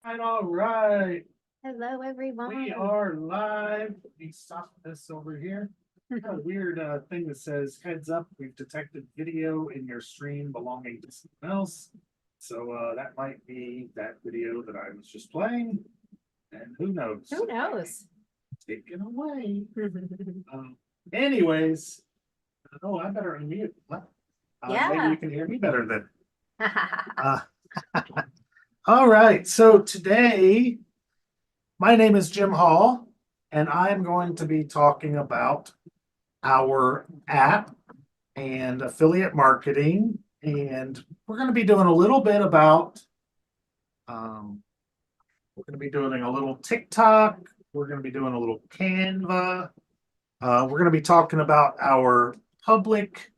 All right. Hello, everyone. We are live. Let me stop this over here. Got a weird thing that says, heads up, we've detected video in your stream belonging to someone else. So that might be that video that I was just playing. And who knows? Who knows? Taken away. Anyways, oh, I better unmute. Maybe you can hear me better then. Uh, all right. So today, my name is Jim Hall, and I'm going to be talking about our app and affiliate marketing. And we're going to be doing a little bit about, we're going to be doing a little TikTok. We're going to be doing a little Canva. We're going to be talking about our public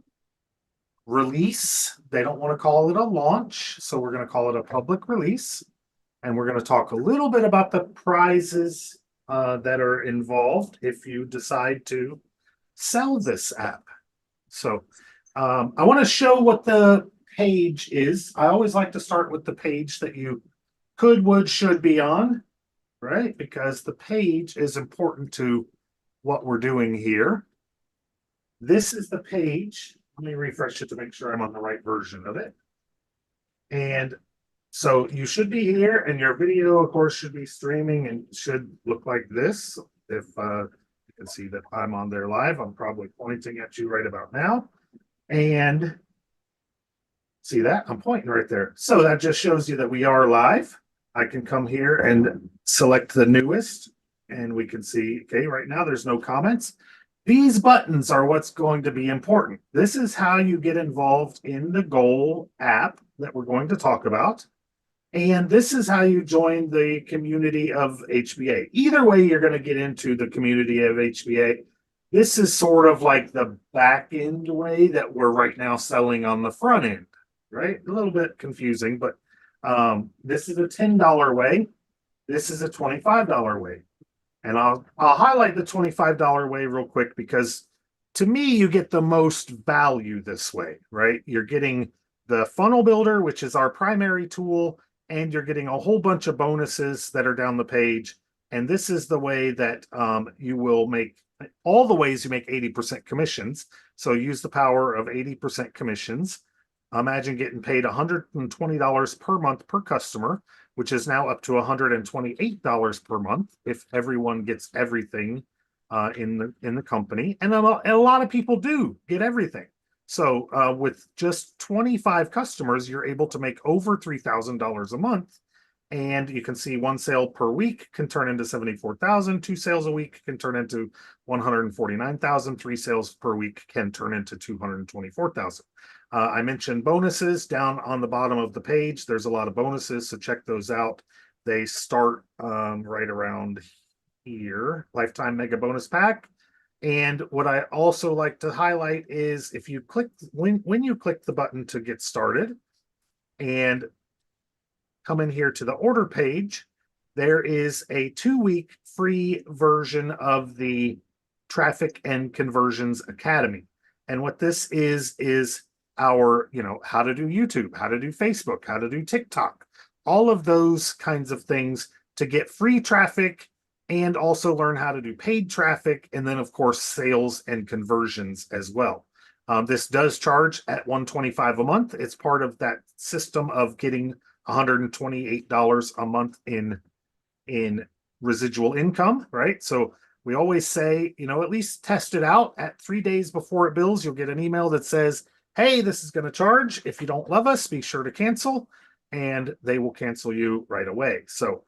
release. They don't want to call it a launch, so we're going to call it a public release. And we're going to talk a little bit about the prizes that are involved if you decide to sell this app. So I want to show what the page is. I always like to start with the page that you could, would, should be on, right? Because the page is important to what we're doing here. This is the page. Let me refresh it to make sure I'm on the right version of it. And so you should be here, and your video, of course, should be streaming and should look like this. If you can see that I'm on there live, I'm probably pointing at you right about now. And see that? I'm pointing right there. So that just shows you that we are live. I can come here and select the newest, and we can see, okay, right now there's no comments. These buttons are what's going to be important. This is how you get involved in the Goal app that we're going to talk about. And this is how you join the community of HBA. Either way, you're going to get into the community of HBA. This is sort of like the back end way that we're right now selling on the front end, right? A little bit confusing, but this is a $10 way. This is a $25 way. And I'll highlight the $25 way real quick because to me, you get the most value this way, right? You're getting the funnel builder, which is our primary tool, and you're getting a whole bunch of bonuses that are down the page. And this is the way that you will make all the ways you make 80% commissions. So use the power of 80% commissions. Imagine getting paid $120 per month per customer, which is now up to $128 per month if everyone gets everything in the company. And a lot of people do get everything. So with just 25 customers, you're able to make over $3,000 a month. And you can see one sale per week can turn into 74,000. Two sales a week can turn into 149,000. Three sales per week can turn into 224,000. I mentioned bonuses down on the bottom of the page. There's a lot of bonuses, so check those out. They start right around here. Lifetime Mega Bonus Pack. And what I also like to highlight is if you click when you click the button to get started and come in here to the order page, there is a 2-week free version of the Traffic and Conversions Academy. And what this is our, how to do YouTube, how to do Facebook, how to do TikTok, all of those kinds of things to get free traffic and also learn how to do paid traffic. And then, of course, sales and conversions as well. This does charge at $125 a month. It's part of that system of getting $128 a month in residual income, right? So we always say, at least test it out at 3 days before it bills. You'll get an email that says, hey, this is going to charge. If you don't love us, be sure to cancel, and they will cancel you right away. So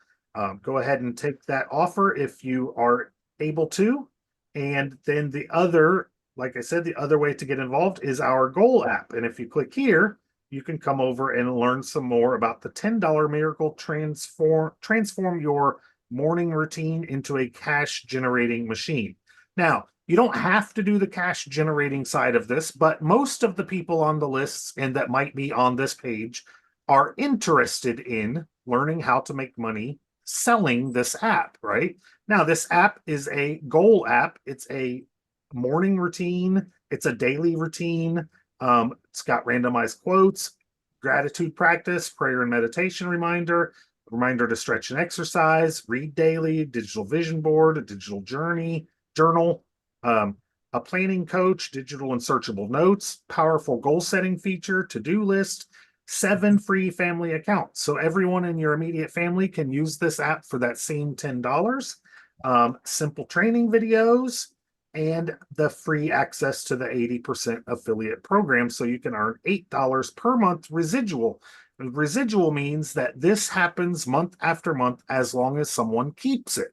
go ahead and take that offer if you are able to. And then the other, like I said, the other way to get involved is our Goal app. And if you click here, you can come over and learn some more about the $10 miracle transform your morning routine into a cash generating machine. Now, you don't have to do the cash generating side of this, but most of the people on the lists and that might be on this page are interested in learning how to make money selling this app, right? Now, this app is a Goal app. It's a morning routine. It's a daily routine. It's got randomized quotes, gratitude practice, prayer and meditation reminder, reminder to stretch and exercise, read daily, digital vision board, a digital journal, a planning coach, digital and searchable notes, powerful goal setting feature, to-do list, 7 free family accounts. So everyone in your immediate family can use this app for that same $10. Simple training videos, and the free access to the 80% affiliate program. So you can earn $8 per month residual. Residual means that this happens month after month as long as someone keeps it.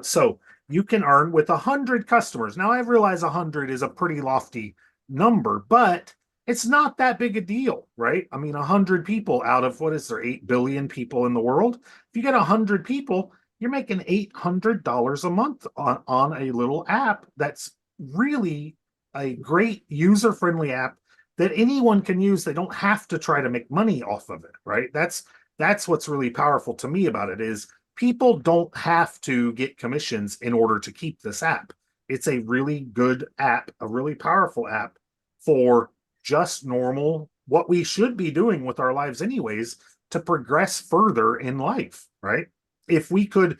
So you can earn with 100 customers. Now I realize 100 is a pretty lofty number, but it's not that big a deal, right? I mean, 100 people out of, what is there, 8 billion people in the world? If you get 100 people, you're making $800 a month on a little app that's really a great user-friendly app that anyone can use. They don't have to try to make money off of it, right? That's what's really powerful to me about it, is people don't have to get commissions in order to keep this app. It's a really good app, a really powerful app for just normal, what we should be doing with our lives anyways, to progress further in life, right? If we could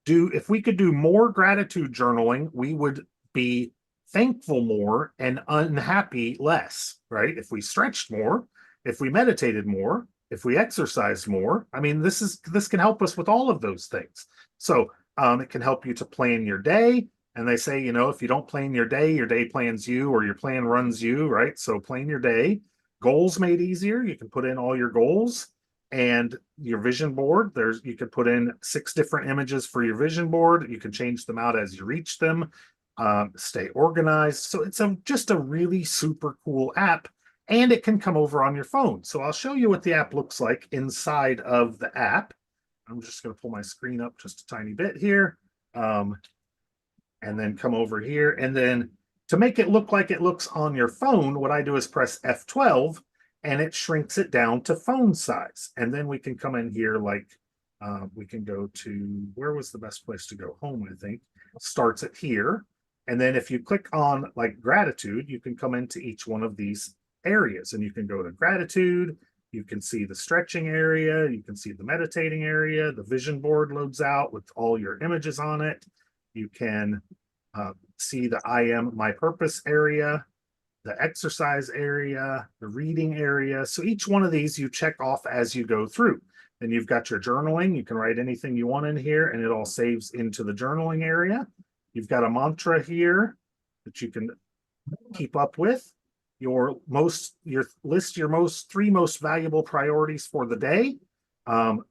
do more gratitude journaling, we would be thankful more and unhappy less, right? If we stretched more, if we meditated more, if we exercised more, I mean, this can help us with all of those things. So it can help you to plan your day. And they say, if you don't plan your day plans you, or your plan runs you, right? So plan your day. Goals made easier. You can put in all your goals. And your vision board, you could put in 6 different images for your vision board. You can change them out as you reach them. Stay organized. So it's just a really super cool app, and it can come over on your phone. So I'll show you what the app looks like inside of the app. I'm just going to pull my screen up just a tiny bit here, and then come over here. And then to make it look like it looks on your phone, what I do is press F12, and it shrinks it down to phone size. And then we can come in here, like we can go to, where was the best place to go? Home, I think. Starts it here. And then if you click on like gratitude, you can come into each one of these areas, and you can go to gratitude. You can see the stretching area. You can see the meditating area. The vision board loads out with all your images on it. You can see the I am my purpose area, the exercise area, the reading area. So each one of these you check off as you go through. Then you've got your journaling. You can write anything you want in here, and it all saves into the journaling area. You've got a mantra here that you can keep up with. Your list your 3 most valuable priorities for the day.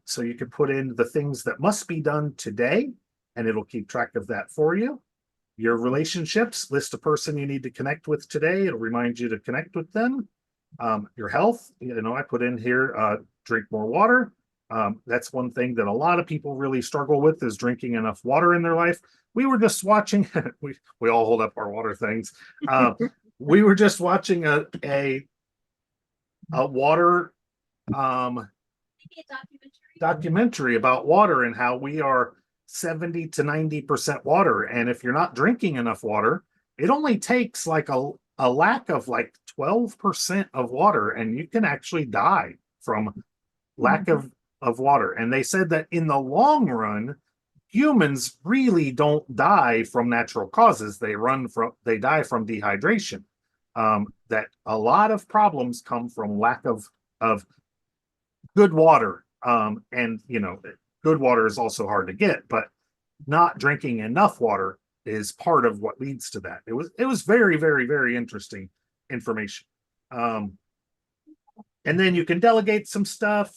So you can put in the things that must be done today, and it'll keep track of that for you. Your relationships, list a person you need to connect with today. It'll remind you to connect with them. Your health, I put in here, drink more water. That's one thing that a lot of people really struggle with, is drinking enough water in their life. We were just watching, we all hold up our water things. We were just watching a water documentary about water, and how we are 70 to 90% water. And if you're not drinking enough water, it only takes like a lack of like 12% of water, and you can actually die from lack of water. And they said that in the long run, humans really don't die from natural causes. They die from dehydration. That a lot of problems come from lack of good water. And good water is also hard to get, but not drinking enough water is part of what leads to that. It was very, very, very interesting information. And then you can delegate some stuff.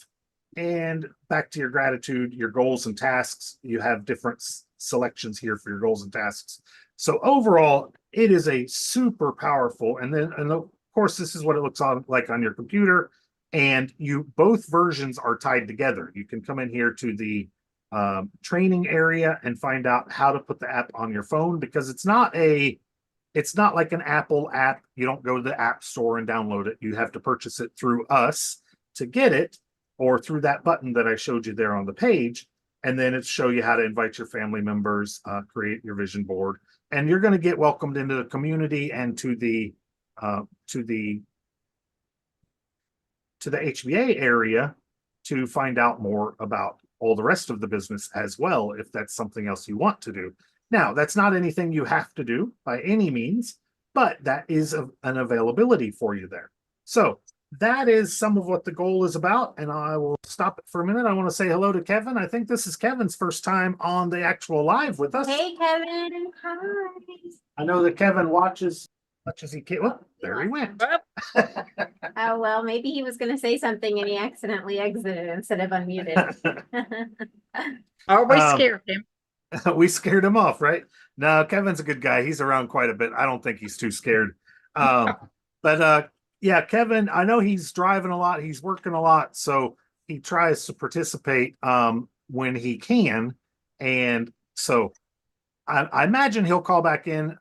And back to your gratitude, your goals and tasks. You have different selections here for your goals and tasks. So overall, it is a super powerful. And of course, this is what it looks like on your computer. And both versions are tied together. You can come in here to the training area and find out how to put the app on your phone, because it's not like an Apple app. You don't go to the App Store and download it. You have to purchase it through us to get it, or through that button that I showed you there on the page. And then it show you how to invite your family members, create your vision board, and you're going to get welcomed into the community and to the HBA area to find out more about all the rest of the business as well, if that's something else you want to do. Now, that's not anything you have to do by any means, but that is an availability for you there. So that is some of what the goal is about. And I will stop it for a minute. I want to say hello to Kevin. I think this is Kevin's first time on the actual live with us. Hey, Kevin. Hi. I know that Kevin watches much as he can. Well, there he went. Oh, well, maybe he was going to say something and he accidentally exited instead of unmuted. Oh, we scared him. We scared him off, right? No, Kevin's a good guy. He's around quite a bit. I don't think he's too scared. But yeah, Kevin, I know he's driving a lot. He's working a lot. So he tries to participate when he can. And so I imagine he'll call back in.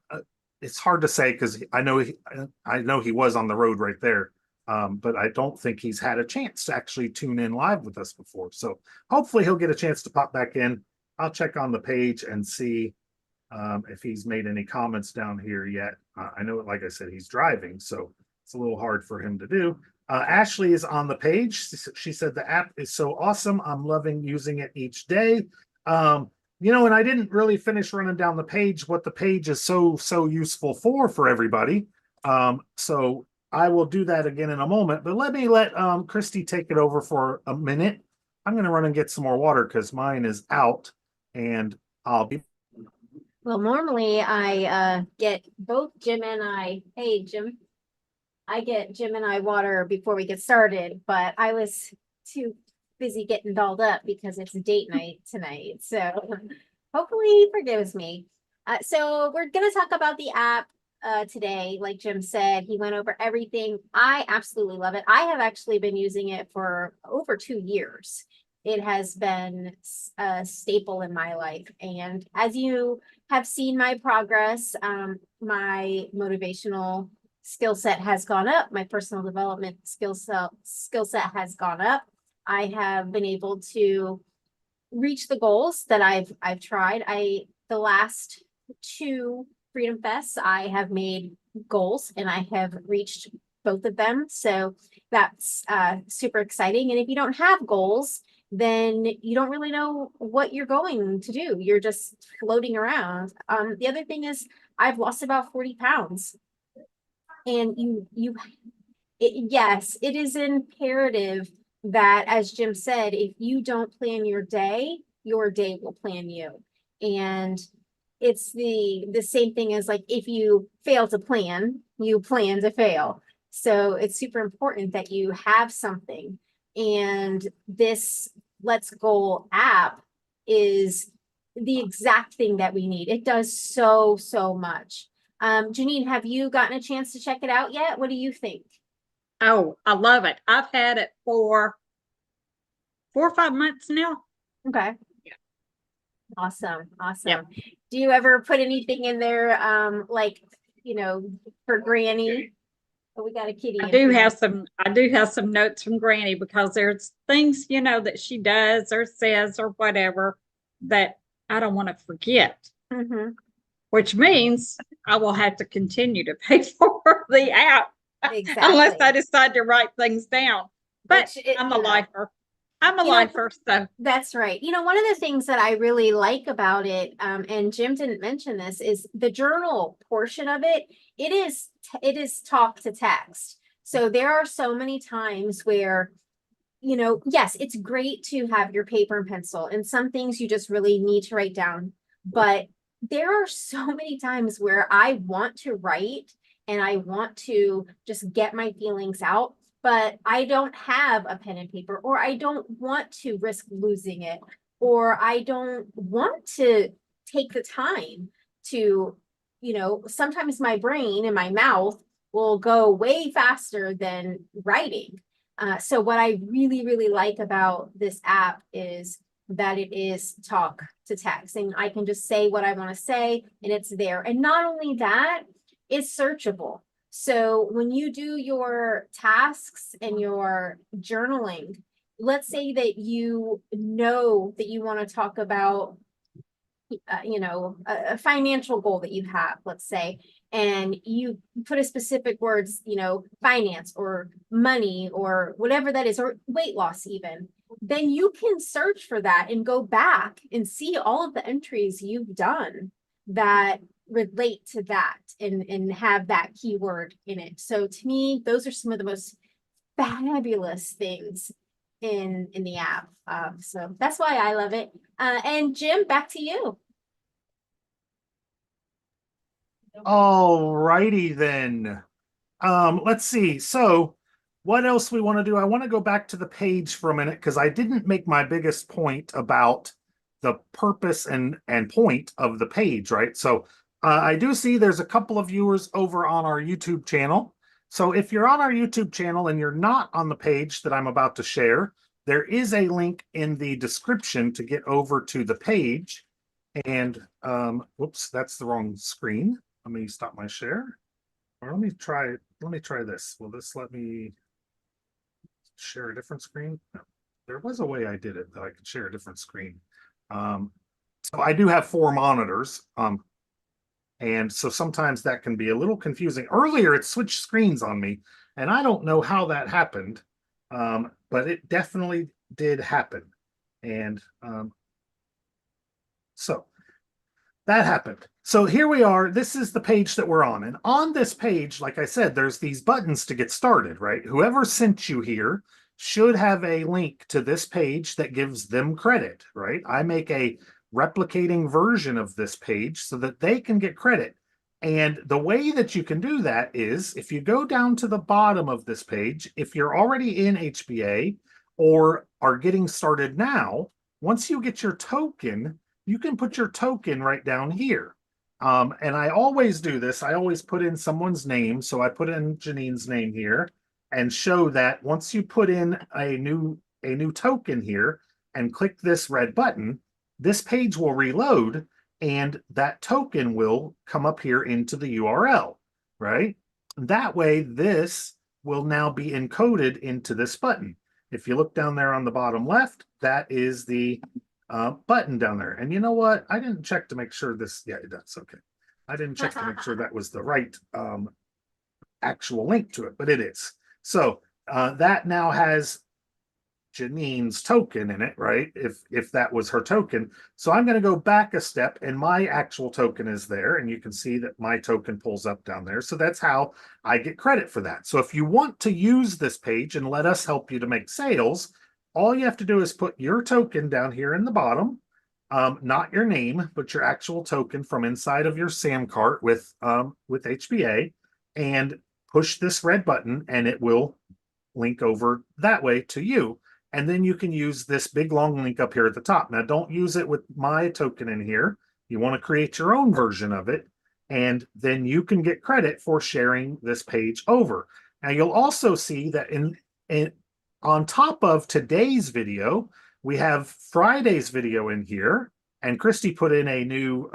It's hard to say because I know he was on the road right there. But I don't think he's had a chance to actually tune in live with us before. So hopefully he'll get a chance to pop back in. I'll check on the page and see if he's made any comments down here yet. I know, like I said, he's driving, so it's a little hard for him to do. Ashley is on the page. She said the app is so awesome. I'm loving using it each day. And I didn't really finish running down the page, what the page is so useful for everybody. So I will do that again in a moment, but let Kristi take it over for a minute. I'm going to run and get some more water because mine is out, and I'll be. Well, normally I get both Jim and I. Hey, Jim. I get Jim and I water before we get started, but I was too busy getting dolled up because it's date night tonight. So hopefully he forgives me. So we're going to talk about the app today. Like Jim said, he went over everything. I absolutely love it. I have actually been using it for over 2 years. It has been a staple in my life. And as you have seen my progress, my motivational skill set has gone up. My personal development skill set has gone up. I have been able to reach the goals that I've tried. The last 2 Freedom Fests, I have made goals and I have reached both of them. So that's super exciting. And if you don't have goals, then you don't really know what you're going to do. You're just floating around. The other thing is I've lost about 40 pounds. And yes, it is imperative that, as Jim said, if you don't plan your day will plan you. And it's the same thing as like, if you fail to plan, you plan to fail. So it's super important that you have something. And this Let's Goal app is the exact thing that we need. It does so much. Janine, have you gotten a chance to check it out yet? What do you think? Oh, I love it. I've had it for 4 or 5 months now. Okay. Yeah. Awesome. Yep. Do you ever put anything in there, like, for Granny? Oh, we got a kitty. I do have some notes from Granny because there's things, that she does or says or whatever that I don't want to forget. Mm-hmm. Which means I will have to continue to pay for the app. Exactly. Unless I decide to write things down. But I'm a lifer. I'm a lifer, so. That's right. One of the things that I really like about it, and Jim didn't mention this, is the journal portion of it. It is talk to text. So there are so many times where, yes, it's great to have your paper and pencil, and some things you just really need to write down. But there are so many times where I want to write and I want to just get my feelings out, but I don't have a pen and paper, or I don't want to risk losing it, or I don't want to take the time to, sometimes my brain and my mouth will go way faster than writing. So what I really like about this app is that it is talk to text, and I can just say what I want to say and it's there. And not only that, it's searchable. So when you do your tasks and your journaling, let's say that you know that you want to talk about a financial goal that you have, let's say, and you put a specific words, finance or money or whatever that is, or weight loss even, then you can search for that and go back and see all of the entries you've done that relate to that and have that keyword in it. So to me, those are some of the most fabulous things in the app. So that's why I love it. And Jim, back to you. All righty then. Let's see. So what else we want to do? I want to go back to the page for a minute because I didn't make my biggest point about the purpose and point of the page, right? So I do see there's a couple of viewers over on our YouTube channel. So if you're on our YouTube channel and you're not on the page that I'm about to share, there is a link in the description to get over to the page. And whoops, that's the wrong screen. Let me stop my share. Or let me try this. Will this let me share a different screen? No. There was a way I did it that I could share a different screen. So I do have 4 monitors. And so sometimes that can be a little confusing. Earlier, it switched screens on me, and I don't know how that happened, but it definitely did happen. And so that happened. So here we are. This is the page that we're on. And on this page, like I said, there's these buttons to get started, right? Whoever sent you here should have a link to this page that gives them credit, right? I make a replicating version of this page so that they can get credit. And the way that you can do that is if you go down to the bottom of this page, if you're already in HBA or are getting started now, once you get your token, you can put your token right down here. And I always do this. I always put in someone's name. So I put in Janine's name here and show that once you put in a new token here and click this red button, this page will reload and that token will come up here into the URL, right? That way, this will now be encoded into this button. If you look down there on the bottom left, that is the button down there. And you know what? I didn't check to make sure this, yeah, it does. Okay. I didn't check to make sure that was the right actual link to it, but it is. So that now has Janine's token in it, right? If that was her token. So I'm going to go back a step and my actual token is there. And you can see that my token pulls up down there. So that's how I get credit for that. So if you want to use this page and let us help you to make sales, all you have to do is put your token down here in the bottom, not your name, but your actual token from inside of your SAM cart with HBA, and push this red button and it will link over that way to you. And then you can use this big long link up here at the top. Now, don't use it with my token in here. You want to create your own version of it, and then you can get credit for sharing this page over. Now, you'll also see that on top of today's video, we have Friday's video in here, and Kristi put in a new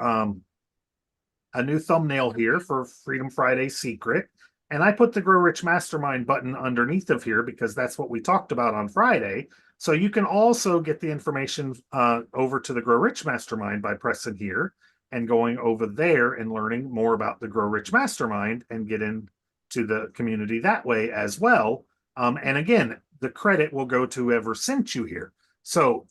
thumbnail here for Freedom Friday Secret. And I put the Grow Rich Mastermind button underneath of here because that's what we talked about on Friday. So you can also get the information over to the Grow Rich Mastermind by pressing here and going over there and learning more about the Grow Rich Mastermind and get into the community that way as well. And again, the credit will go to whoever sent you here. So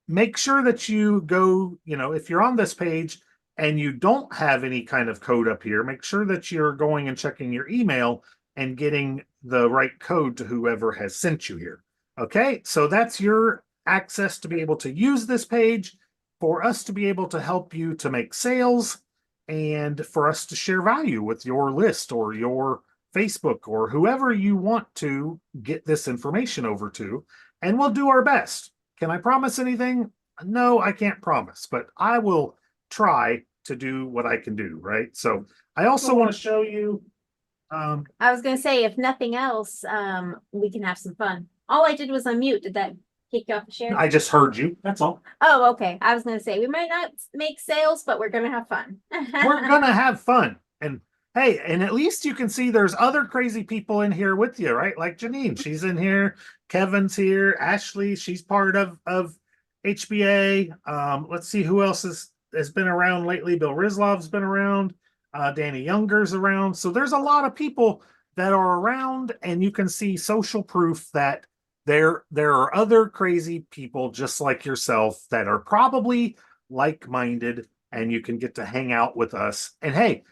make sure that you go, if you're on this page, and you don't have any kind of code up here, make sure that you're going and checking your email and getting the right code to whoever has sent you here. Okay, so that's your access to be able to use this page for us to be able to help you to make sales and for us to share value with your list or your Facebook or whoever you want to get this information over to. And we'll do our best. Can I promise anything? No, I can't promise, but I will try to do what I can do, right? So I also want to show you. I was going to say, if nothing else, we can have some fun. All I did was unmute. Did that kick you off the share? I just heard you. That's all. Oh, okay. I was going to say, we might not make sales, but we're going to have fun. We're going to have fun. And hey, and at least you can see there's other crazy people in here with you, right? Like Janine, she's in here. Kevin's here. Ashley, she's part of HBA. Let's see who else is. has been around lately. Bill Rizlov's been around. Danny Younger's around. So there's a lot of people that are around, and you can see social proof that there are other crazy people just like yourself that are probably like-minded, and you can get to hang out with us. And hey,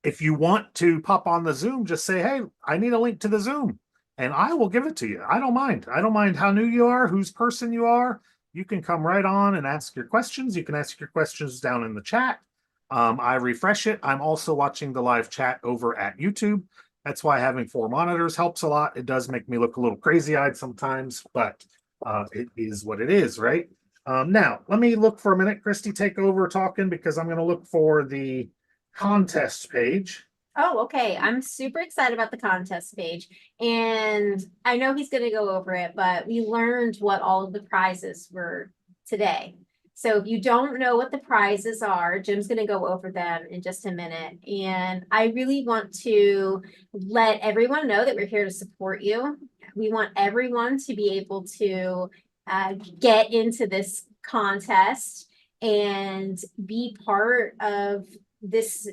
if you want to pop on the Zoom, just say, hey, I need a link to the Zoom, and I will give it to you. I don't mind. I don't mind how new you are, whose person you are. You can come right on and ask your questions. You can ask your questions down in the chat. I refresh it. I'm also watching the live chat over at YouTube. That's why having 4 monitors helps a lot. It does make me look a little crazy-eyed sometimes, but it is what it is, right? Now, let me look for a minute. Kristi, take over talking, because I'm going to look for the contest page. Oh, okay. I'm super excited about the contest page. And I know he's going to go over it, but we learned what all of the prizes were today. So if you don't know what the prizes are, Jim's going to go over them in just a minute. And I really want to let everyone know that we're here to support you. We want everyone to be able to get into this contest and be part of this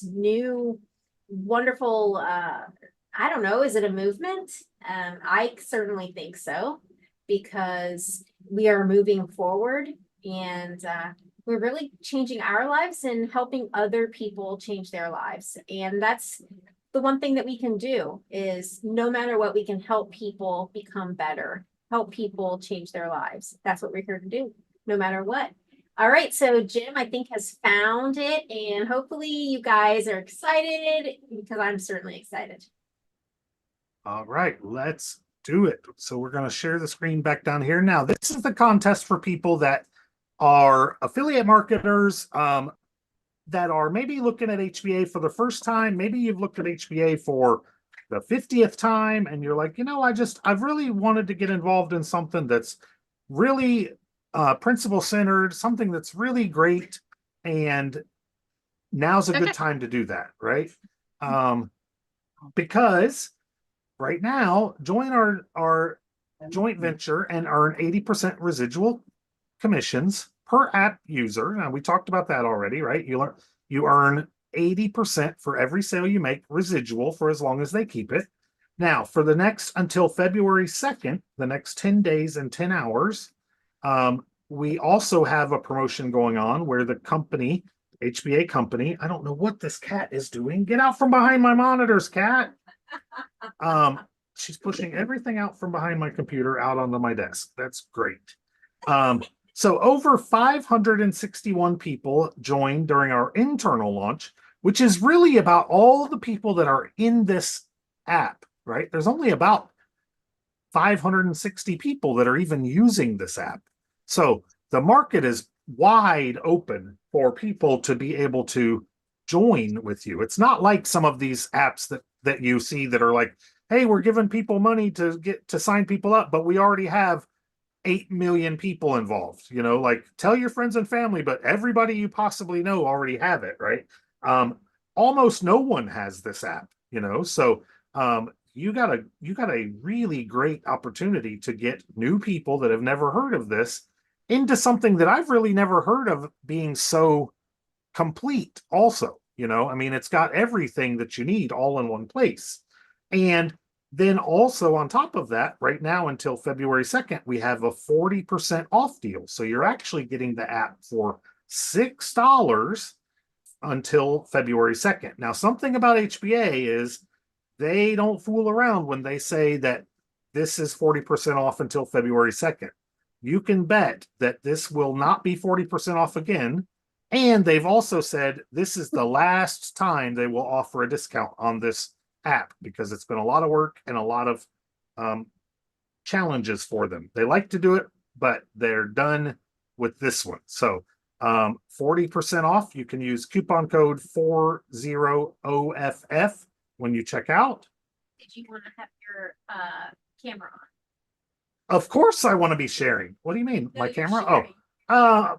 new wonderful I don't know, is it a movement? I certainly think so, because we are moving forward, and we're really changing our lives and helping other people change their lives. And that's the one thing that we can do, is no matter what, we can help people become better, help people change their lives. That's what we're here to do, no matter what. All right, so Jim, I think, has found it, and hopefully you guys are excited, because I'm certainly excited. All right, let's do it. So we're going to share the screen back down here. Now, this is the contest for people that are affiliate marketers, that are maybe looking at HBA for the first time. Maybe you've looked at HBA for the 50th time, and you're like, I've really wanted to get involved in something that's really principle centered, something that's really great, and now's a good time to do that, right? Because right now, join our joint venture and earn 80% residual commissions per app user. Now, we talked about that already, right? You earn 80% for every sale you make, residual, for as long as they keep it. Now, for the next, until February 2nd, the next 10 days and 10 hours, we also have a promotion going on where the company, HBA company, I don't know what this cat is doing. Get out from behind my monitors, cat. She's pushing everything out from behind my computer out onto my desk. That's great. So over 561 people joined during our internal launch, which is really about all the people that are in this app, right? There's only about 560 people that are even using this app. So the market is wide open for people to be able to join with you. It's not like some of these apps that you see that are like, hey, we're giving people money to get to sign people up, but we already have 8 million people involved. Like, tell your friends and family, but everybody you possibly know already have it, right? Almost no one has this app, so you got a really great opportunity to get new people that have never heard of this into something that I've really never heard of being so complete also. It's got everything that you need all in one place. And then also on top of that, right now until February 2nd, we have a 40% off deal. So you're actually getting the app for $6 until February 2nd. Now, something about HBA is they don't fool around when they say that this is 40% off until February 2nd. You can bet that this will not be 40% off again. And they've also said this is the last time they will offer a discount on this app, because it's been a lot of work and a lot of challenges for them. They like to do it, but they're done with this one. So 40% off. You can use coupon code 40OFF when you check out. Did you want to have your camera on? Of course I want to be sharing. What do you mean? No, My you're camera? sharing.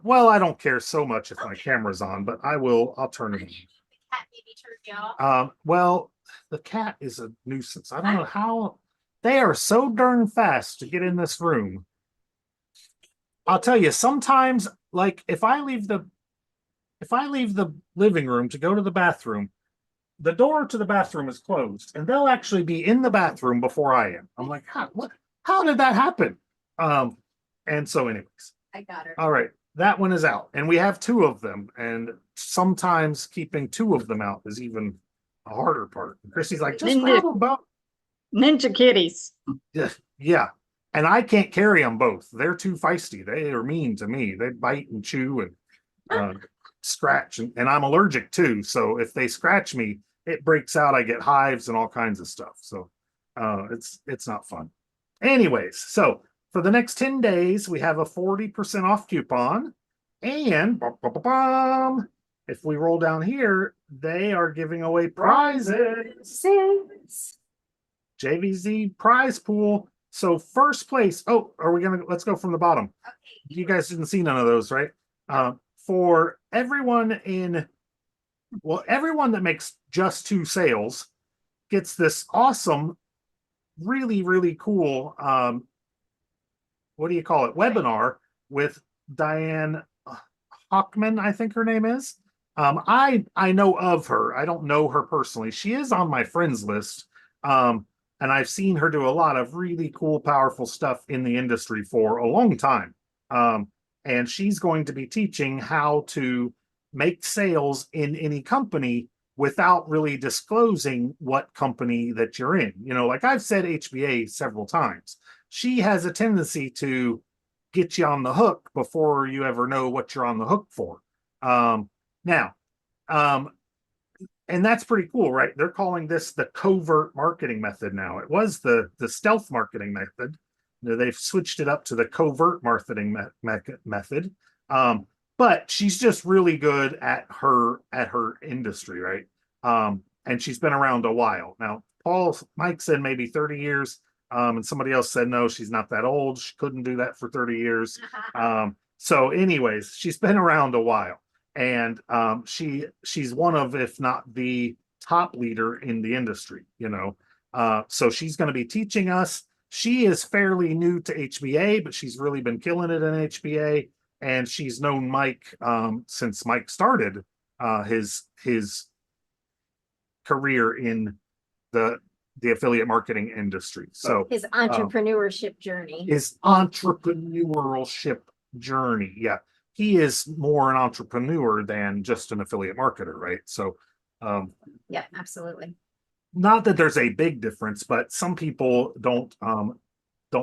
Well, I don't care so much if my camera's on, but I'll turn it The cat maybe turned you off. on. Well, the cat is a nuisance. I don't know how they are so darn fast to get in this room. I'll tell you, sometimes like if I leave the living room to go to the bathroom, the door to the bathroom is closed, and they'll actually be in the bathroom before I am. I'm like, how did that happen? And so, anyways, I got her. all right, that one is out, and we have two of them, and sometimes keeping two of them out is even a harder part. Christy's like, just grab them both. Ninja kitties. Yeah. And I can't carry them both. They're too feisty. They are mean to me. They bite and chew and scratch. And I'm allergic too. So if they scratch me, it breaks out. I get hives and all kinds of stuff. So it's not fun. Anyways, so for the next 10 days, we have a 40% off coupon. And if we roll down here, they are giving away prizes. JVZ prize pool. So first place. Oh, let's go from the bottom. Okay. You guys didn't see none of those, right? For everyone everyone that makes just 2 sales gets this awesome, really, really cool, what do you call it? Webinar with Diane Hockman, I think her name is. I know of her. I don't know her personally. She is on my friends list. And I've seen her do a lot of really cool, powerful stuff in the industry for a long time. And she's going to be teaching how to make sales in any company without really disclosing what company that you're in. You know, like I've said HBA several times. She has a tendency to get you on the hook before you ever know what you're on the hook for. Now, and that's pretty cool, right? They're calling this the covert marketing method now. It was the stealth marketing method. They've switched it up to the covert marketing method. But she's just really good at her industry, right? And she's been around a while. Now, Mike said maybe 30 years. And somebody else said no, she's not that old. She couldn't do that for 30 years. So anyways, she's been around a while. And she's one of, if not the top leader in the industry, you know. So she's going to be teaching us. She is fairly new to HBA, but she's really been killing it in HBA. And she's known Mike since Mike started his career in the affiliate marketing industry. So his entrepreneurship journey. Yeah. He is more an entrepreneur than just an affiliate marketer, right? So yeah, absolutely. Not that there's a big difference, but some people don't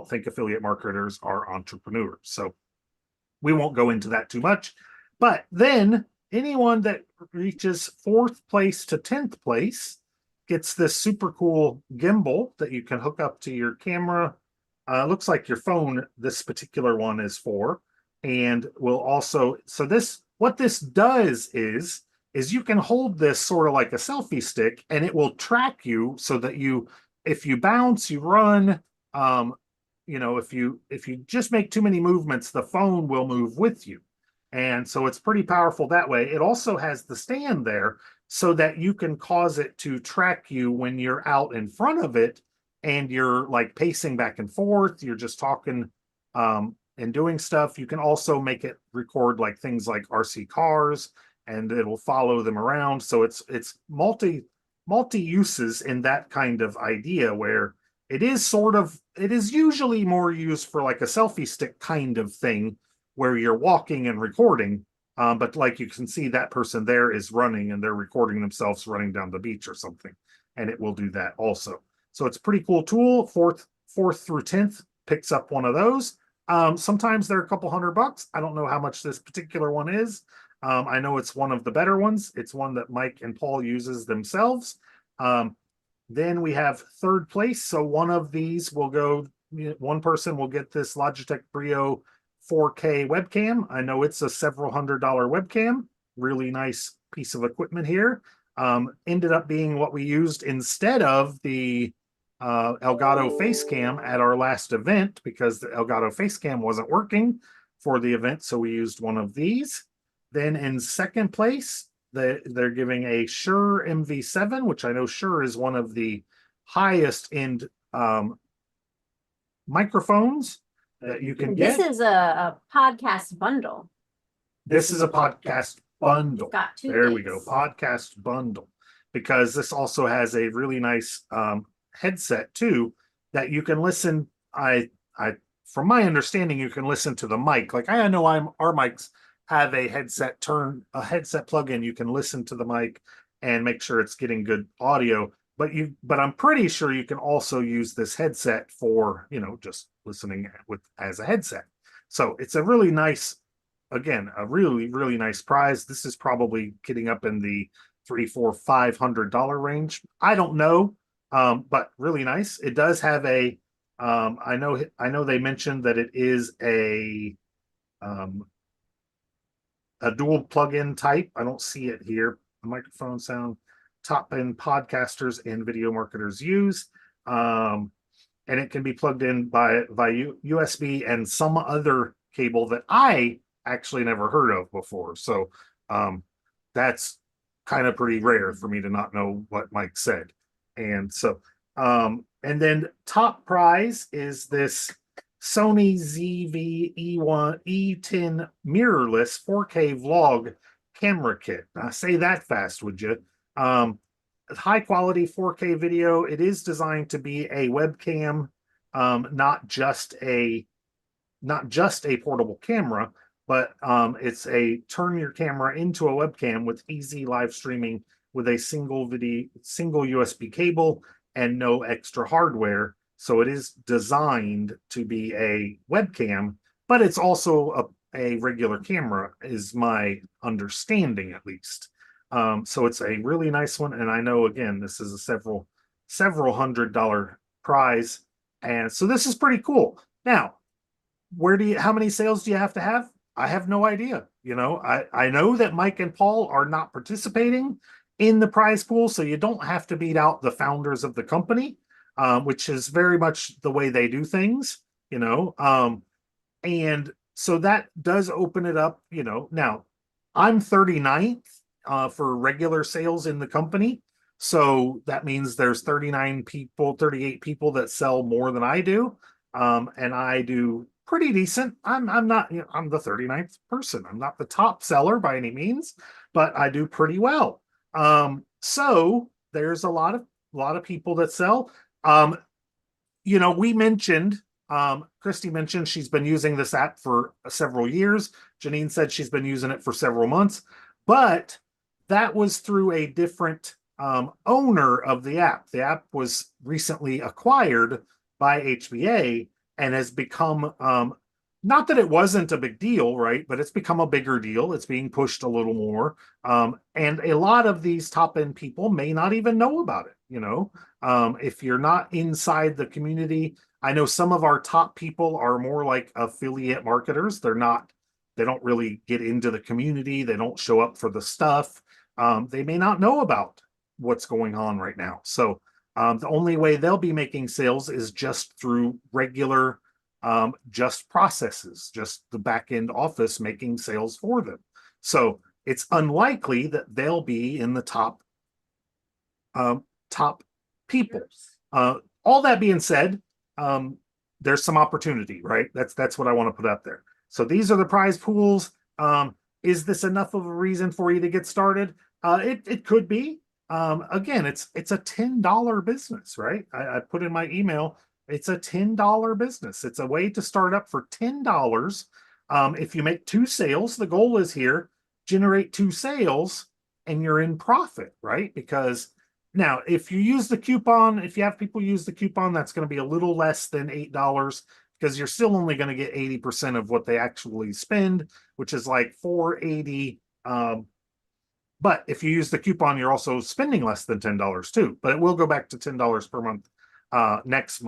think affiliate marketers are entrepreneurs. So we won't go into that too much. But then anyone that reaches 4th place to 10th place gets this super cool gimbal that you can hook up to your camera. Looks like your phone, this particular one is for. And will also, so what this does is you can hold this sort of like a selfie stick, and it will track you so that if you bounce, you run, you know, if you just make too many movements, the phone will move with you. And so it's pretty powerful that way. It also has the stand there so that you can cause it to track you when you're out in front of it and you're like pacing back and forth, you're just talking and doing stuff. You can also make it record like things like RC cars, and it'll follow them around. So it's multi uses in that kind of idea, where it is usually more used for like a selfie stick kind of thing where you're walking and recording. But like you can see, that person there is running and they're recording themselves running down the beach or something, and it will do that also. So it's a pretty cool tool. 4th through 10th picks up one of those. Sometimes they're a couple $100. I don't know how much this particular one is. I know it's one of the better ones. It's one that Mike and Paul uses themselves. Then we have 3rd place. So one of these will go, one person will get this Logitech Brio 4K webcam. I know it's a several $100 webcam. Really nice piece of equipment here. Ended up being what we used instead of the Elgato Facecam at our last event, because the Elgato Facecam wasn't working for the event. So we used one of these. Then in 2nd place, they're giving a Shure MV7, which I know Shure is one of the highest end microphones that you can get. This is a podcast bundle. This is a podcast bundle. Got two. There we go, links. podcast bundle. Because this also has a really nice headset too that you can listen. From my understanding, you can listen to the mic. Like I know our mics have a headset plug-in. You can listen to the mic and make sure it's getting good audio. But I'm pretty sure you can also use this headset for, just listening as a headset. So it's a really nice, again, a really, really nice prize. This is probably getting up in the $300, $400, $500 range. I don't know, but really nice. It does have a, I know they mentioned that it is a dual plug-in type. I don't see it here. The microphone sound top end podcasters and video marketers use. And it can be plugged in by USB and some other cable that I actually never heard of before. So that's kind of pretty rare for me to not know what Mike said. And so, and then top prize is this Sony ZV-E10 mirrorless 4K vlog camera kit. Now, say that fast, would you? High quality 4K video. It is designed to be a webcam, not just a portable camera, but it's a turn your camera into a webcam with easy live streaming with a single USB cable and no extra hardware. So it is designed to be a webcam, but it's also a regular camera, is my understanding at least. So it's a really nice one. And I know, again, this is a several $100 prize. And so this is pretty cool. Now, how many sales do you have to have? I have no idea. I know that Mike and Paul are not participating in the prize pool, so you don't have to beat out the founders of the company, which is very much the way they do things, and so that does open it up, Now, I'm 39th for regular sales in the company. So that means there's 38 people that sell more than I do. And I do pretty decent. I'm not, I'm the 39th person. I'm not the top seller by any means, but I do pretty well. So there's a lot of people that sell. We mentioned, Kristi mentioned she's been using this app for several years. Janine said she's been using it for several months, but that was through a different owner of the app. The app was recently acquired by HBA and has become, not that it wasn't a big deal, right? But it's become a bigger deal. It's being pushed a little more. And a lot of these top end people may not even know about it. If you're not inside the community, I know some of our top people are more like affiliate marketers. They don't really get into the community. They don't show up for the stuff. They may not know about what's going on right now. So the only way they'll be making sales is just through regular just processes, just the back end office making sales for them. So it's unlikely that they'll be in the top people. All that being said, there's some opportunity, right? That's what I want to put out there. So these are the prize pools. Is this enough of a reason for you to get started? It could be. Again, it's a $10 business, right? I put in my email, it's a $10 business. It's a way to start up for $10. If you make 2 sales, the goal is here, generate 2 sales and you're in profit, right? Because now if you use the coupon, if you have people use the coupon, that's going to be a little less than $8 because you're still only going to get 80% of what they actually spend, which is like $4.80. But if you use the coupon, you're also spending less than $10 too. But it will go back to $10 per month next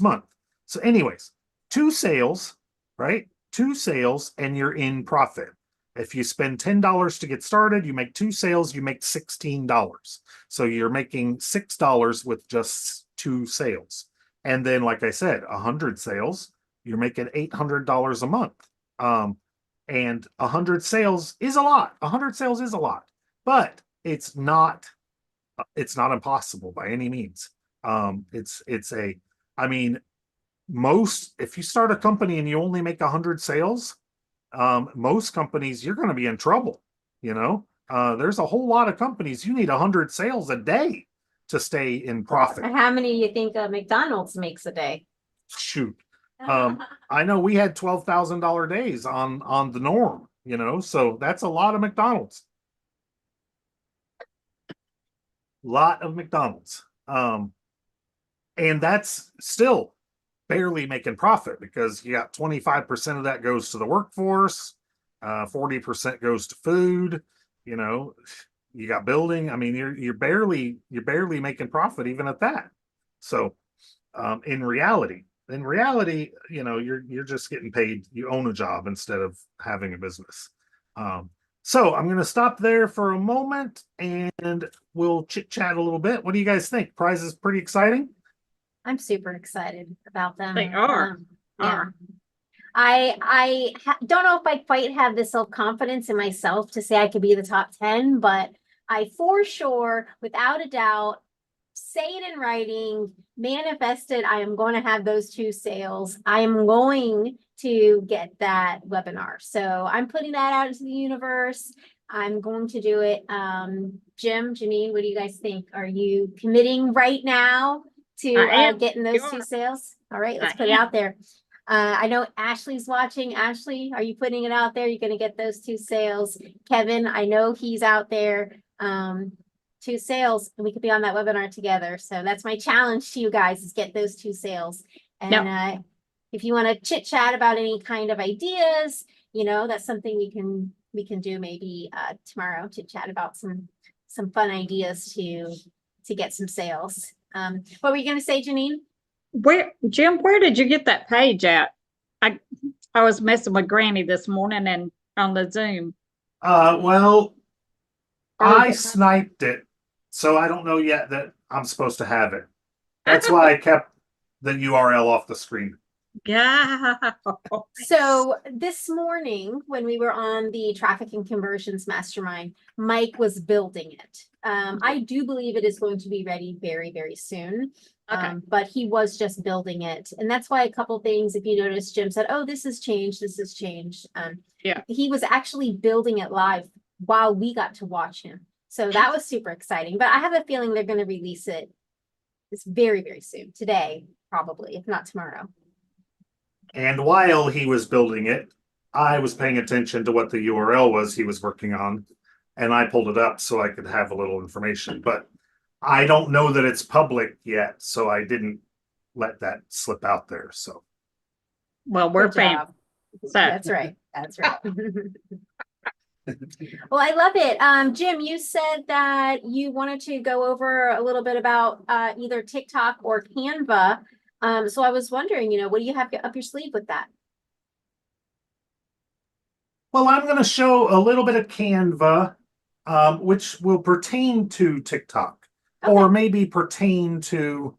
month. So anyways, 2 sales, right? 2 sales and you're in profit. If you spend $10 to get started, you make 2 sales, you make $16. So you're making $6 with just 2 sales. And then, like I said, 100 sales, you're making $800 a month. And 100 sales is a lot. 100 sales is a lot, but it's not impossible by any means. I mean, if you start a company and you only make 100 sales, most companies, you're going to be in trouble. You know, there's a whole lot of companies, you need 100 sales a day to stay in profit. How many do you think McDonald's makes a day? Shoot. I know we had $12,000 days on the norm, you know, so that's a lot of McDonald's. Lot of McDonald's. And that's still barely making profit because you got 25% of that goes to the workforce, 40% goes to food, you know, you got building. I mean, you're barely making profit even at that. So in reality, you know, you're just getting paid, you own a job instead of having a business. So I'm going to stop there for a moment and we'll chit chat a little bit. What do you guys think? Prize is pretty exciting. I'm super excited about them. They are. Yeah. I don't know if I quite have the self-confidence in myself to say I could be the top 10, but I for sure, without a doubt, say it in writing, manifest it. I am going to have those 2 sales. I am going to get that webinar. So I'm putting that out into the universe. I'm going to do it. Jim, Janine, what do you guys think? Are you committing right now to getting those 2 sales? All right, let's put it out there. I know Ashley's watching. Ashley, are you putting it out there? You're going to get those 2 sales. Kevin, I know he's out there. 2 sales, and we could be on that webinar together. So that's my challenge to you guys, is get those 2 sales. And if you want to chit chat about any kind of ideas, you know, that's something we can do maybe tomorrow, chit chat about some fun ideas to get some sales. What were you going to say, Janine? Jim, where did you get that page at? I was messing with Granny this morning and on the Zoom. Well, I sniped it, so I don't know yet that I'm supposed to have it. That's why I kept the URL off the screen. Yeah. So this morning, when we were on the Traffic and Conversions Mastermind, Mike was building it. I do believe it is going to be ready very, very soon. Okay. But he was just building it. And that's why a couple things, if you notice, Jim said, oh, this has changed, this has changed. Yeah. He was actually building it live while we got to watch him. So that was super exciting. But I have a feeling they're going to release it this very, very soon. Today, probably, if not tomorrow. And while he was building it, I was paying attention to what the URL was he was working on, and I pulled it up so I could have a little information. But I don't know that it's public yet, so I didn't let that slip out there. So, Well, we're Good job. So That's right. That's right. Well, I love it. Jim, you said that you wanted to go over a little bit about either TikTok or Canva. So I was wondering, you know, what do you have up your sleeve with that? well, I'm going to show a little bit of Canva, which will pertain to TikTok or maybe pertain to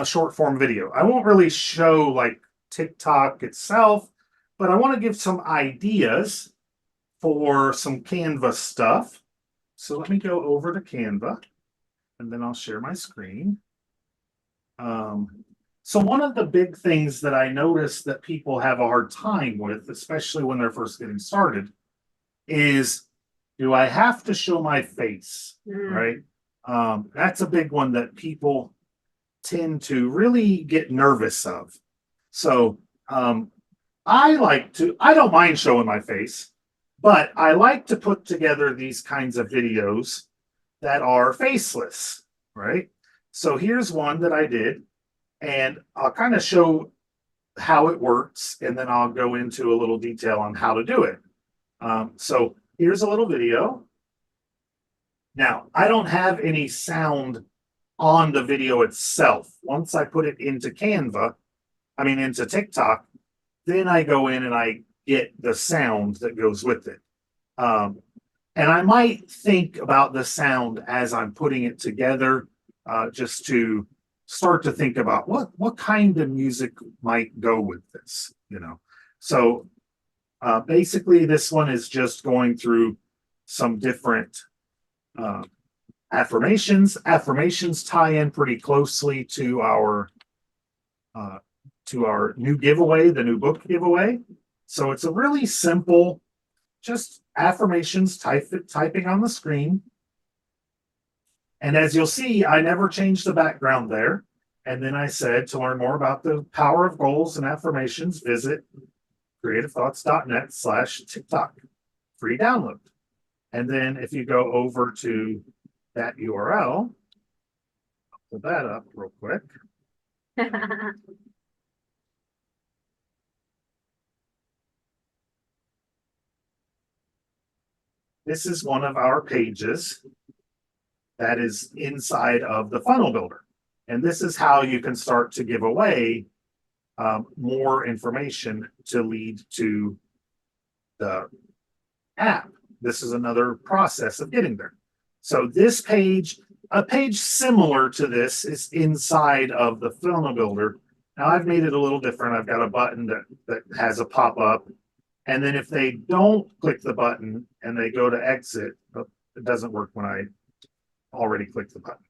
short form video. I won't really show like TikTok itself, but I want to give some ideas for some Canva stuff. So let me go over to Canva and then I'll share my screen. So one of the big things that I notice that people have a hard time with, especially when they're first getting started, is, do I have to show my face, right? That's a big one that people tend to really get nervous of. So I don't mind showing my face, but I like to put together these kinds of videos that are faceless, right? So here's one that I did, and I'll kind of show how it works, and then I'll go into a little detail on how to do it. So here's a little video. Now, I don't have any sound on the video itself. Once I put it into into TikTok, then I go in and I get the sound that goes with it. And I might think about the sound as I'm putting it together, just to start to think about what kind of music might go with this, you know. So basically this one is just going through some different affirmations. Affirmations tie in pretty closely to our new giveaway, the new book giveaway. So it's a really simple, just affirmations typing on the screen. And as you'll see, I never changed the background there. And then I said, to learn more about the power of goals and affirmations, visit creativethoughts.net/TikTok, free download. And then if you go over to that URL, I'll put that up real quick. This is one of our pages that is inside of the funnel builder. And this is how you can start to give away more information to lead to the app. This is another process of getting there. So this page, a page similar to this, is inside of the funnel builder. Now I've made it a little different. I've got a button that has a pop-up. And then if they don't click the button and they go to exit, it doesn't work when I already clicked the button.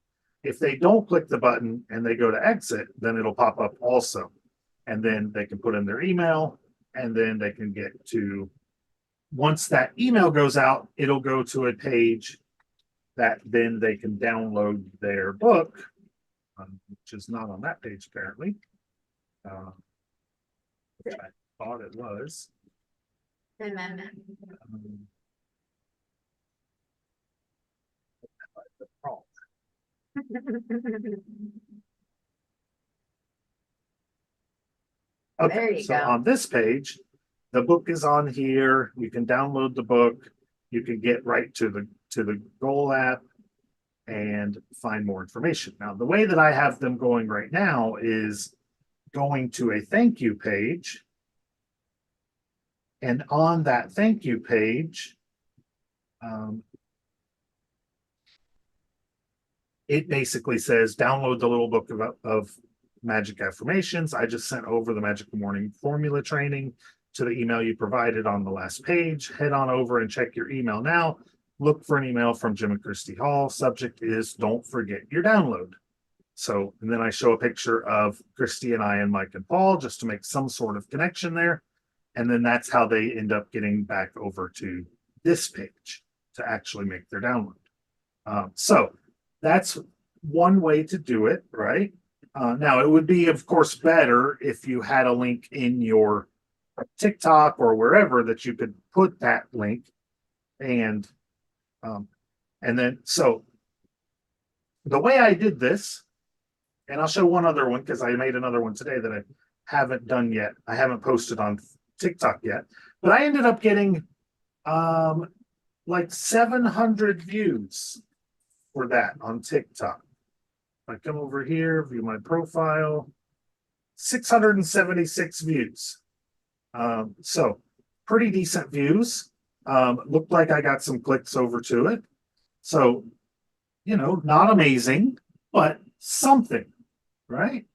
If they don't click the button and they go to exit, then it'll pop up also. And then they can put in their email, and then they can get to, once that email goes out, it'll go to a page that then they can download their book, which is not on that page apparently, which I thought it was. Okay, There you so go. on this page, the book is on here. You can download the book. You can get right to the goal app and find more information. Now, the way that I have them going right now is going to a thank you page. And on that thank you page, it basically says download the little book of magic affirmations. I just sent over the Magic Morning Formula training to the email you provided on the last page. Head on over and check your email now. Look for an email from Jim and Kristi Hall. Subject is don't forget your download. So, and then I show a picture of Kristi and I and Mike and Paul just to make some sort of connection there. And then that's how they end up getting back over to this page to actually make their download. So that's one way to do it, right? Now, it would be, of course, better if you had a link in your TikTok or wherever that you could put that link. And then, so the way I did this, and I'll show one other one because I made another one today that I haven't done yet. I haven't posted on TikTok yet, but I ended up getting like 700 views for that on TikTok. I come over here, view my profile, 676 views. So pretty decent views. Looked like I got some clicks over to it. So, you know, not amazing, but something, right?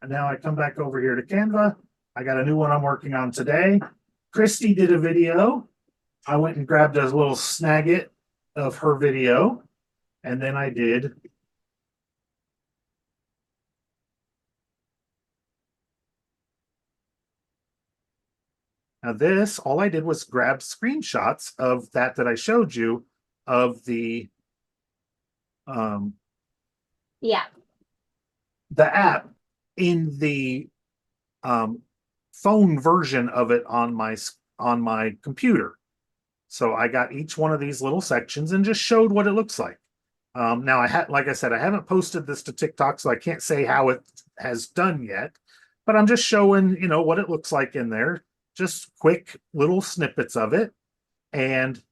And now I come back over here to Canva. I got a new one I'm working on today. Kristi did a video. I went and grabbed a little snagget of her video. And then I did now this, all I did was grab screenshots of that I showed you of the Yeah. app in the phone version of it on my computer. So I got each one of these little sections and just showed what it looks like. Now like I said, I haven't posted this to TikTok, so I can't say how it has done yet, but I'm just showing, you know, what it looks like in there, just quick little snippets of it. And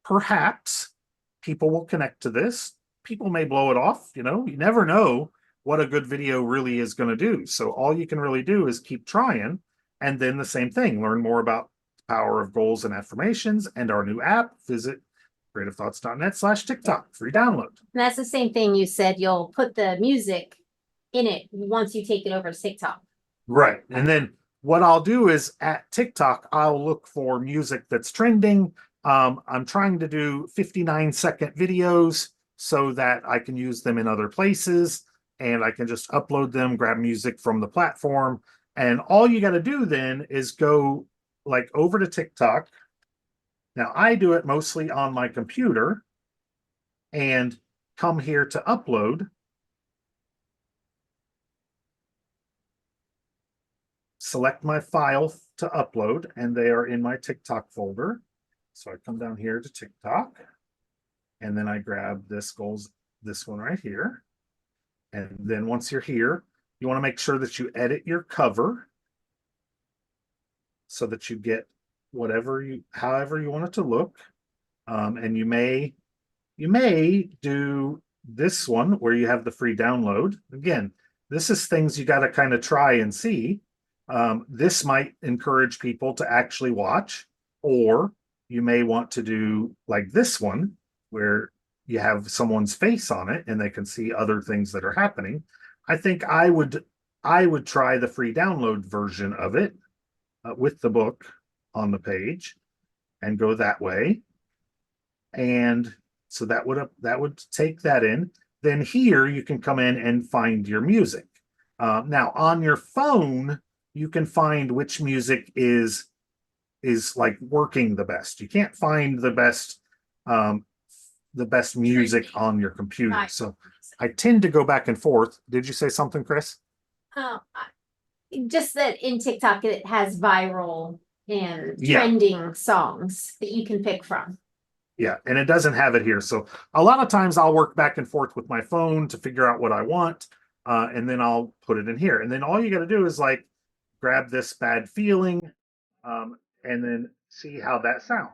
perhaps people will connect to this. People may blow it off, you know, you never know what a good video really is going to do. So all you can really do is keep trying. And then the same thing, learn more about the power of goals and affirmations and our new app. Visit creativethoughts.net/TikTok, free download. And that's the same thing you said. You'll put the music in it once you take it over to TikTok. Right. And then what I'll do is at TikTok, I'll look for music that's trending. I'm trying to do 59-second videos so that I can use them in other places, and I can just upload them, grab music from the platform. And all you got to do then is go like over to TikTok. Now I do it mostly on my computer and come here to upload. Select my file to upload, and they are in my TikTok folder. So I come down here to TikTok, and then I grab this one right here. And then once you're here, you want to make sure that you edit your cover so that you get however you want it to look. And you may do this one where you have the free download. Again, this is things you got to kind of try and see. This might encourage people to actually watch, or you may want to do like this one where you have someone's face on it and they can see other things that are happening. I think I would try the free download version of it with the book on the page and go that way. And so that would take that in. Then here you can come in and find your music. Now on your phone, you can find which music is like working the best. You can't find the best music on your computer. Right. So I tend to go back and forth. Did you say something, Chris? Just that in TikTok, it has viral and Yeah. trending songs that you can pick from. Yeah, and it doesn't have it here. So a lot of times I'll work back and forth with my phone to figure out what I want, and then I'll put it in here. And then all you got to do is like grab this bad feeling, and then see how that sounds.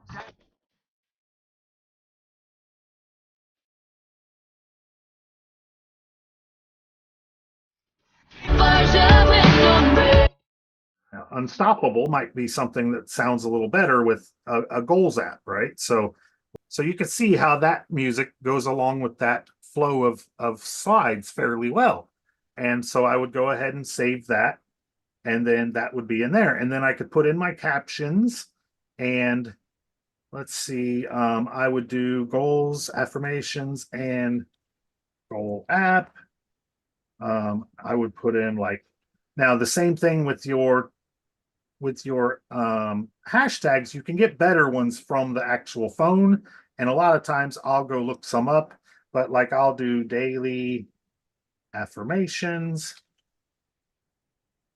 Now, Unstoppable might be something that sounds a little better with a goals app, right? So you can see how that music goes along with that flow of slides fairly well. And so I would go ahead and save that, and then that would be in there. And then I could put in my captions, and let's see, I would do goals, affirmations, and goal app. I would put in like, now the same thing with your hashtags. You can get better ones from the actual phone, and a lot of times I'll go look some up, but like I'll do daily affirmations,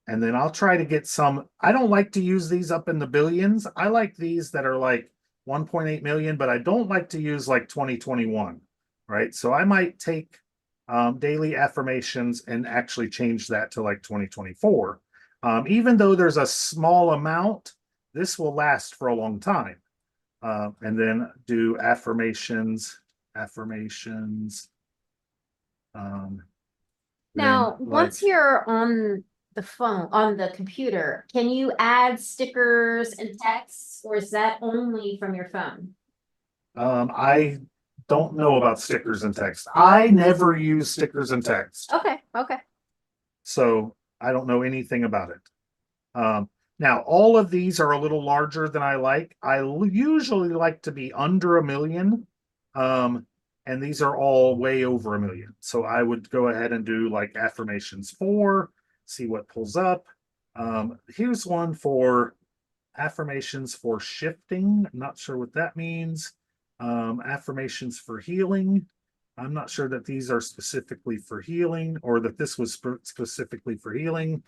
and then I'll try to get some. I don't like to use these up in the billions. I like these that are like 1.8 million, but I don't like to use like 2021, right? So I might take daily affirmations and actually change that to like 2024. Even though there's a small amount, this will last for a long time. And then do affirmations. Now, then, once you're on the phone, on the computer, can you add stickers and texts, or is that only from your phone? I don't know about stickers and text. I never use stickers and text, Okay, okay. so I don't know anything about it. Now, all of these are a little larger than I like. I usually like to be under 1 million. And these are all way over 1 million. So I would go ahead and do like affirmations 4, see what pulls up. Here's one for affirmations for shifting. I'm not sure what that means. Affirmations for healing. I'm not sure that these are specifically for healing, or that this was specifically for healing.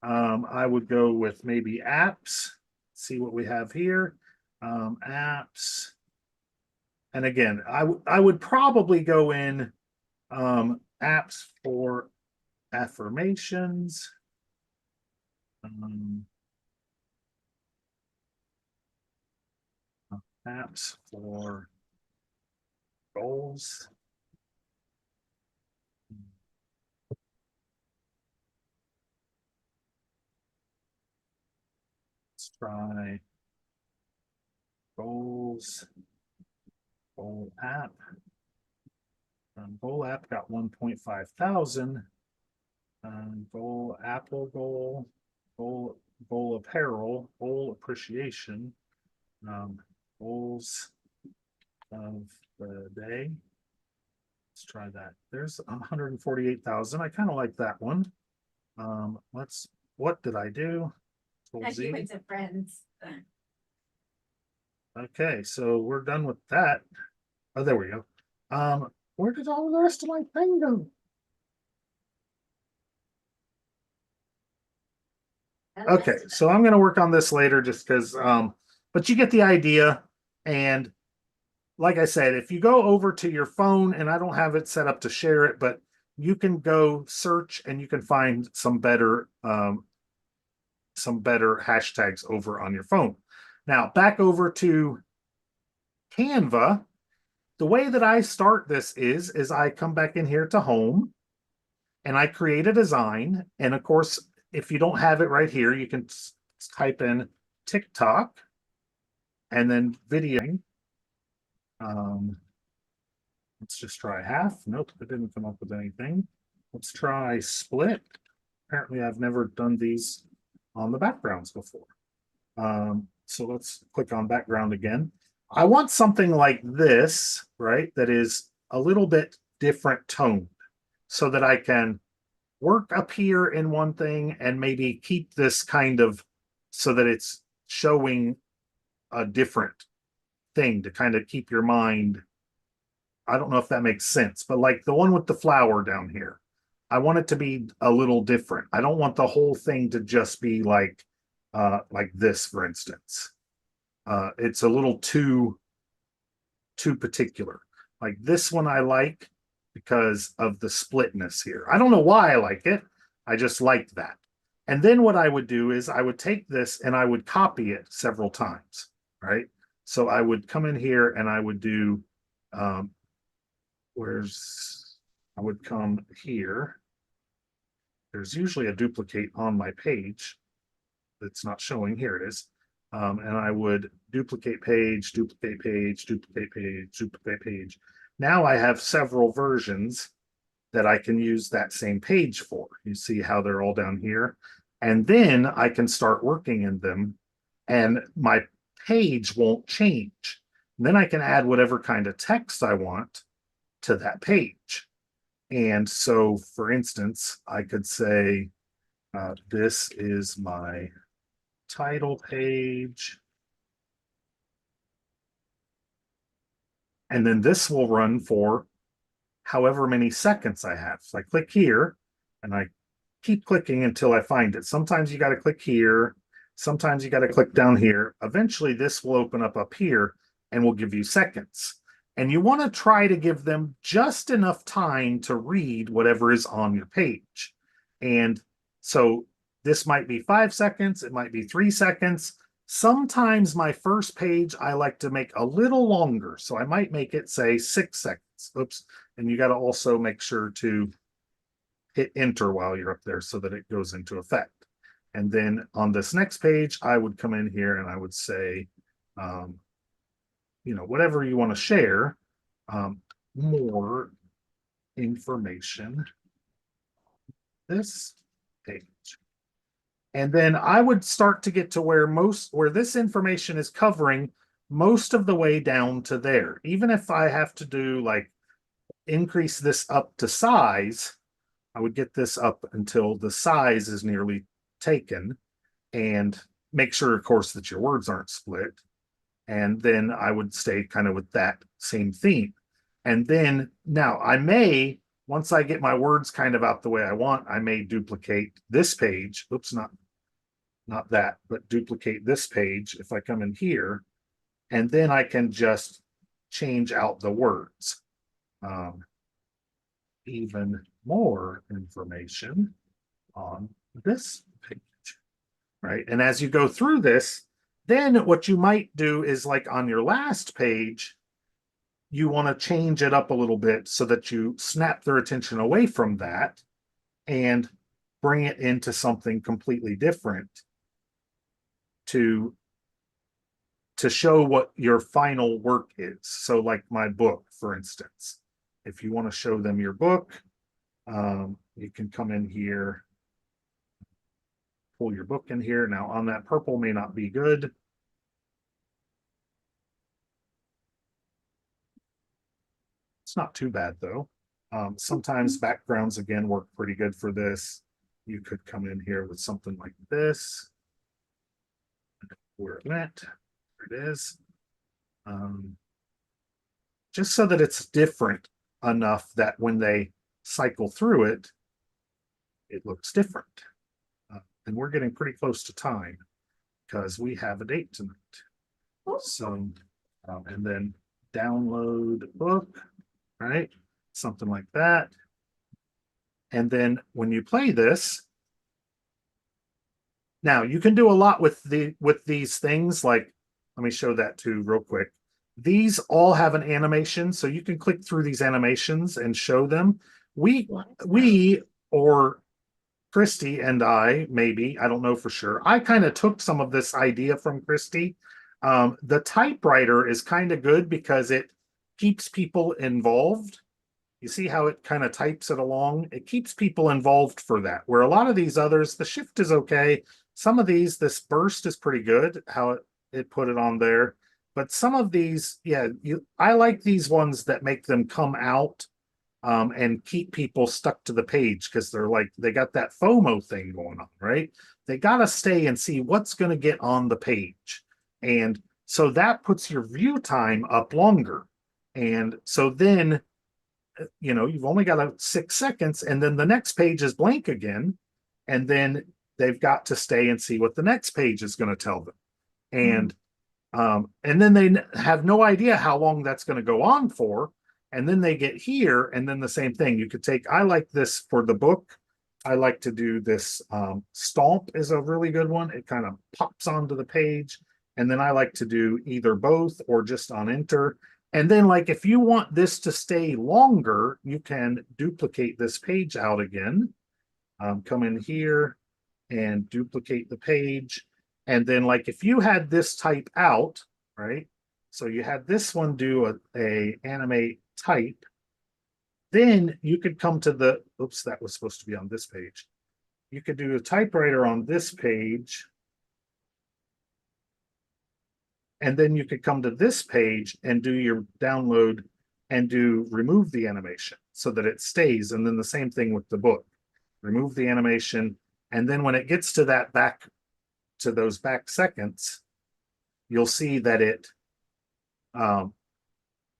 I would go with maybe apps, see what we have here. Apps. And again, I would probably go in apps for affirmations. Apps for goals. Let's try goals, goal app. Goal app got 1.5 thousand. Goal Apple goal apparel, goal appreciation, goals of the day. Let's try that. There's 148,000. I kind of like that one. What did I do? I went to friends. Okay, so we're done with that. Oh, there we go. Where did all the rest of my thing go? Okay, so I'm gonna work on this later just because but you get the idea. And like I said, if you go over to your phone, and I don't have it set up to share it, but you can go search and you can find some better hashtags over on your phone. Now back over to Canva. The way that I start this is I come back in here to home and I create a design. And of course, if you don't have it right here, you can type in TikTok and then video. Let's just try half. Nope, it didn't come up with anything. Let's try split. Apparently I've never done these on the backgrounds before. So let's click on background again. I want something like this, right? That is a little bit different toned so that I can work up here in one thing and maybe keep this kind of so that it's showing a different thing to kind of keep your mind. I don't know if that makes sense, but like the one with the flower down here, I want it to be a little different. I don't want the whole thing to just be like this, for instance. It's a little too particular. Like this one I like because of the splitness here. I don't know why I like it. I just like that. And then what I would do is I would take this and I would copy it several times, right? So I would come in here and I would do, I would come here. There's usually a duplicate on my page that's not showing. Here it is. And I would duplicate page, duplicate page, duplicate page, duplicate page. Now I have several versions that I can use that same page for. You see how they're all down here? And then I can start working in them and my page won't change. And then I can add whatever kind of text I want to that page. And so, for instance, I could say, this is my title page. And then this will run for however many seconds I have. So I click here and I keep clicking until I find it. Sometimes you got to click here. Sometimes you got to click down here. Eventually this will open up here and will give you seconds. And you want to try to give them just enough time to read whatever is on your page. And so this might be 5 seconds. It might be 3 seconds. Sometimes my first page, I like to make a little longer. So I might make it say 6 seconds. Oops. And you got to also make sure to hit enter while you're up there so that it goes into effect. And then on this next page, I would come in here and I would say, whatever you want to share, more information, this page. And then I would start to get to where this information is covering most of the way down to there. Even if I have to do like increase this up to size, I would get this up until the size is nearly taken and make sure, of course, that your words aren't split. And then I would stay kind of with that same theme. And then now I may, once I get my words kind of out the way I want, I may duplicate this page. Oops, not that, but duplicate this page if I come in here. And then I can just change out the words. Even more information on this page, right? And as you go through this, then what you might do is like on your last page, you want to change it up a little bit so that you snap their attention away from that and bring it into something completely different to show what your final work is. So like my book, for instance, if you want to show them your book, you can come in here, pull your book in here. Now on that purple may not be good. It's not too bad though. Sometimes backgrounds again work pretty good for this. You could come in here with something like this. where it went. There it is. Just so that it's different enough that when they cycle through it, it looks different. And we're getting pretty close to time because we have a date tonight. So, and then download book, right? Something like that. And then when you play this, now you can do a lot with these things. Like, let me show that too real quick. These all have an animation, so you can click through these animations and show them. We or Kristi and I, maybe, I don't know for sure. I kind of took some of this idea from Kristi. The typewriter is kind of good because it keeps people involved. You see how it kind of types it along? It keeps people involved for that. Where a lot of these others, the shift is okay. Some of these, this burst is pretty good, how it put it on there. But some of these, yeah, I like these ones that make them come out and keep people stuck to the page because they're like, they got that FOMO thing going on, right? They got to stay and see what's going to get on the page. And so that puts your view time up longer. And so then, you've only got 6 seconds, and then the next page is blank again. And then they've got to stay and see what the next page is going to tell them. And then they have no idea how long that's going to go on for. And then they get here, and then the same thing. You could take, I like this for the book. I like to do this. Stomp is a really good one. It kind of pops onto the page. And then I like to do either both or just on enter. And then, like, if you want this to stay longer, you can duplicate this page out again. Come in here and duplicate the page. And then, like, if you had this type out, right? So you had this one do a animate type, then you could come to the, oops, that was supposed to be on this page. You could do a typewriter on this page. And then you could come to this page and do your download and do remove the animation so that it stays. And then the same thing with the book, remove the animation. And then when it gets to that back, to those back seconds, you'll see that it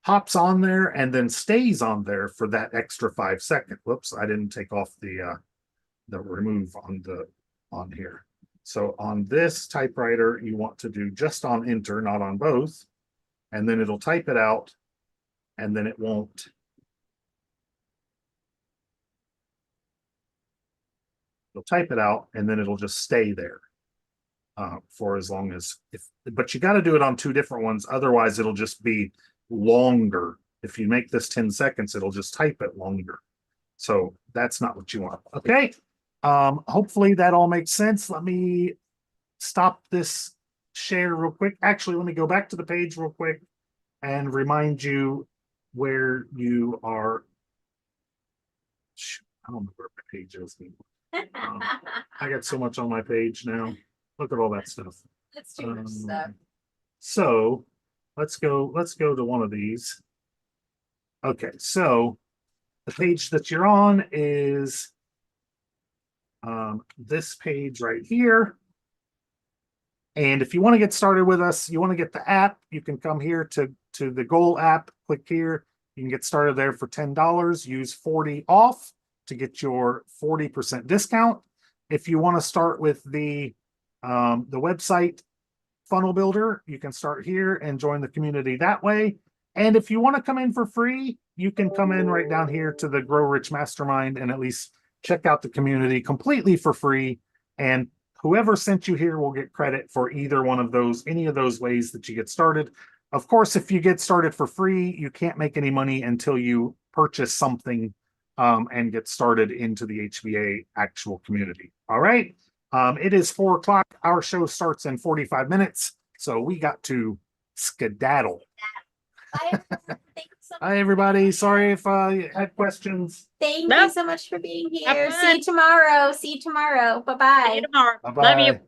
hops on there and then stays on there for that extra 5 seconds. Whoops, I didn't take off the remove on here. So on this typewriter, you want to do just on enter, not on both. And then it'll type it out, and then it won't. It'll type it out, and then it'll just stay there for as long as, but you got to do it on 2 different ones. Otherwise, it'll just be longer. If you make this 10 seconds, it'll just type it longer. So that's not what you want. Okay. Hopefully that all makes sense. Let me stop this share real quick. Actually, let me go back to the page real quick and remind you where you are. I don't know where my page is anymore. I got so much on my page now. Look at all that stuff. That's too much stuff. So let's go to one of these. Okay, so the page that you're on is this page right here. And if you want to get started with us, you want to get the app, you can come here to the Goal app, click here. You can get started there for $10. Use 40 off to get your 40% discount. If you want to start with the website funnel builder, you can start here and join the community that way. And if you want to come in for free, you can come in right down here to the Grow Rich Mastermind and at least check out the community completely for free. And whoever sent you here will get credit for either one of those, any of those ways that you get started. Of course, if you get started for free, you can't make any money until you purchase something and get started into the HBA actual community. All right. It is 4 o'clock. Our show starts in 45 minutes. So we got to skedaddle. Bye, thanks so much. Hi, everybody. Sorry if you had questions. Thank No. you so much for being Have here. See fun. you tomorrow. See you tomorrow. See you Bye-bye. tomorrow. Bye-bye. Love you.